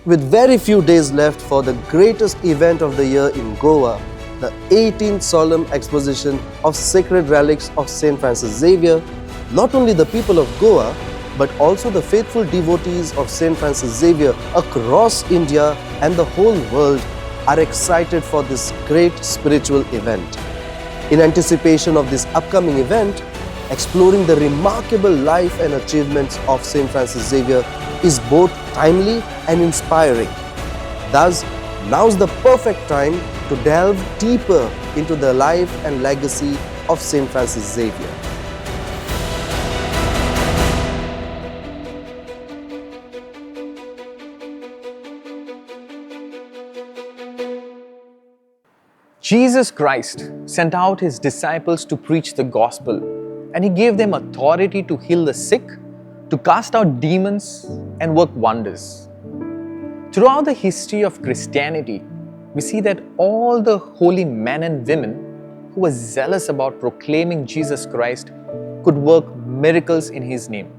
With very few days left for the greatest event of the year in Goa, the 18th Solemn Exposition of Sacred Relics of St. Francis Xavier, not only the people of Goa, but also the faithful devotees of St. Francis Xavier across India and the whole world are excited for this great spiritual event. In anticipation of this upcoming event, exploring the remarkable life and achievements of St. Francis Xavier is both timely and inspiring. Thus, now's the perfect time to delve deeper into the life and legacy of St. Francis Xavier. Jesus Christ sent out his disciples to preach the gospel, and he gave them authority to heal the sick, to cast out demons, and work wonders. Throughout the history of Christianity, we see that all the holy men and women who were zealous about proclaiming Jesus Christ could work miracles in his name.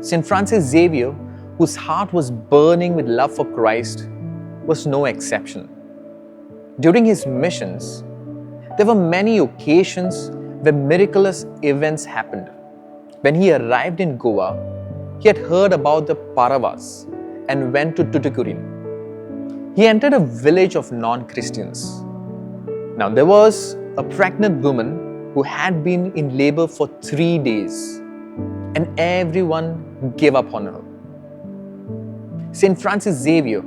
St. Francis Xavier, whose heart was burning with love for Christ, was no exception. During his missions, there were many occasions where miraculous events happened. When he arrived in Goa, he had heard about the Paravas and went to Tuticorin. He entered a village of non-Christians. Now there was a pregnant woman who had been in labor for 3 days, and everyone gave up on her. St. Francis Xavier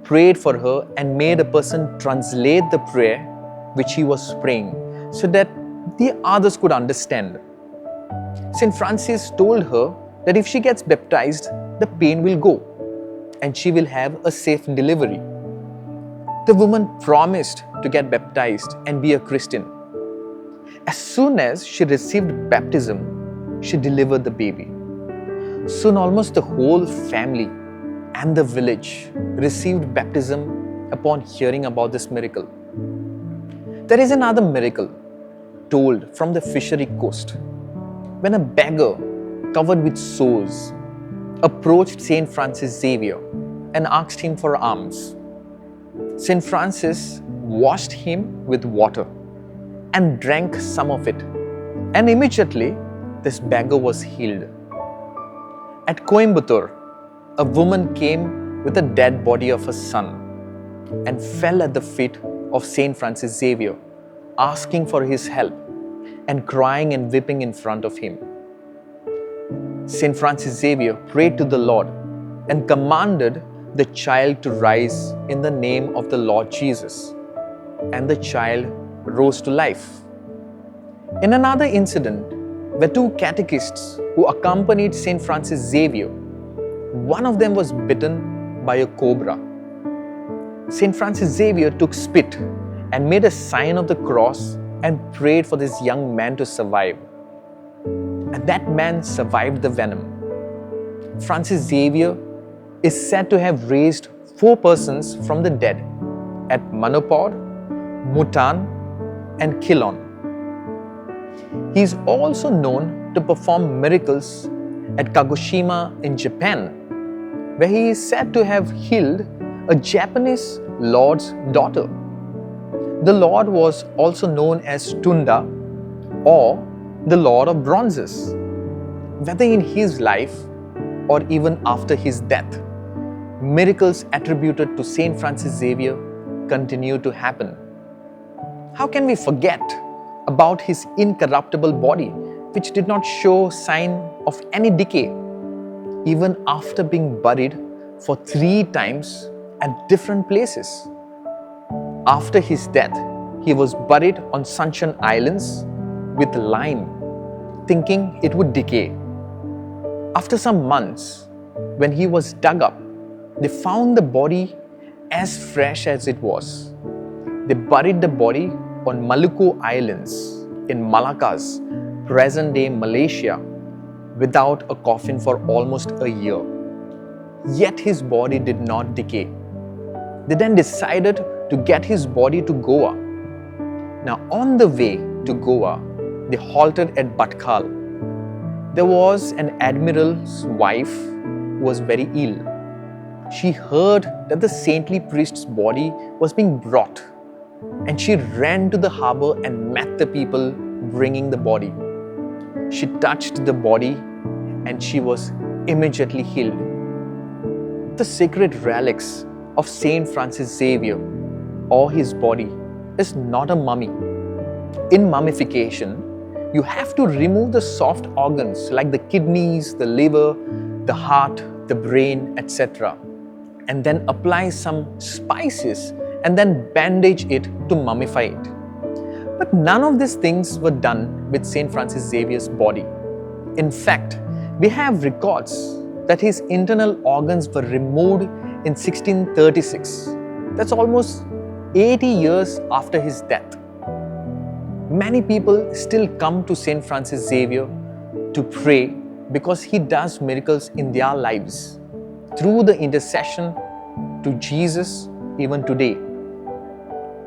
prayed for her and made a person translate the prayer which he was praying so that the others could understand. St. Francis told her that if she gets baptized, the pain will go and she will have a safe delivery. The woman promised to get baptized and be a Christian. As soon as she received baptism, she delivered the baby. Soon almost the whole family and the village received baptism upon hearing about this miracle. There is another miracle told from the fishery coast, when a beggar covered with sores approached St. Francis Xavier and asked him for alms. St. Francis washed him with water and drank some of it, and immediately this beggar was healed. At Coimbatore, a woman came with the dead body of her son and fell at the feet of St. Francis Xavier, asking for his help and crying and weeping in front of him. St. Francis Xavier prayed to the Lord and commanded the child to rise in the name of the Lord Jesus, and the child rose to life. In another incident, where 2 catechists who accompanied St. Francis Xavier, one of them was bitten by a cobra. St. Francis Xavier took spit and made a sign of the cross and prayed for this young man to survive. And that man survived the venom. Francis Xavier is said to have raised 4 persons from the dead at Manipur, Bhutan, and Ceylon. He is also known to perform miracles at Kagoshima in Japan, where he is said to have healed a Japanese lord's daughter. The Lord was also known as Tunda, or the Lord of Bronzes. Whether in his life or even after his death, miracles attributed to St. Francis Xavier continue to happen. How can we forget about his incorruptible body, which did not show sign of any decay, even after being buried for 3 times at different places? After his death, he was buried on Sunshine Islands with lime, thinking it would decay. After some months, when he was dug up, they found the body as fresh as it was. They buried the body on Maluku Islands in Malaccas, present-day Malaysia, without a coffin for almost a year. Yet his body did not decay. They then decided to get his body to Goa. Now, on the way to Goa, they halted at Bhatkal. There was an admiral's wife who was very ill. she heard that the saintly priest's body was being brought, and she ran to the harbor and met the people bringing the body. She touched the body and she was immediately healed. The sacred relics of Saint Francis Xavier, or his body, is not a mummy. In mummification, you have to remove the soft organs like the kidneys, the liver, the heart, the brain, etc., and then apply some spices and then bandage it to mummify it. But none of these things were done with Saint Francis Xavier's body. In fact, we have records that his internal organs were removed in 1636. That's almost 80 years after his death. Many people still come to Saint Francis Xavier to pray because he does miracles in their lives through the intercession to Jesus even today.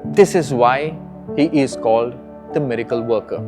This is why he is called the miracle worker.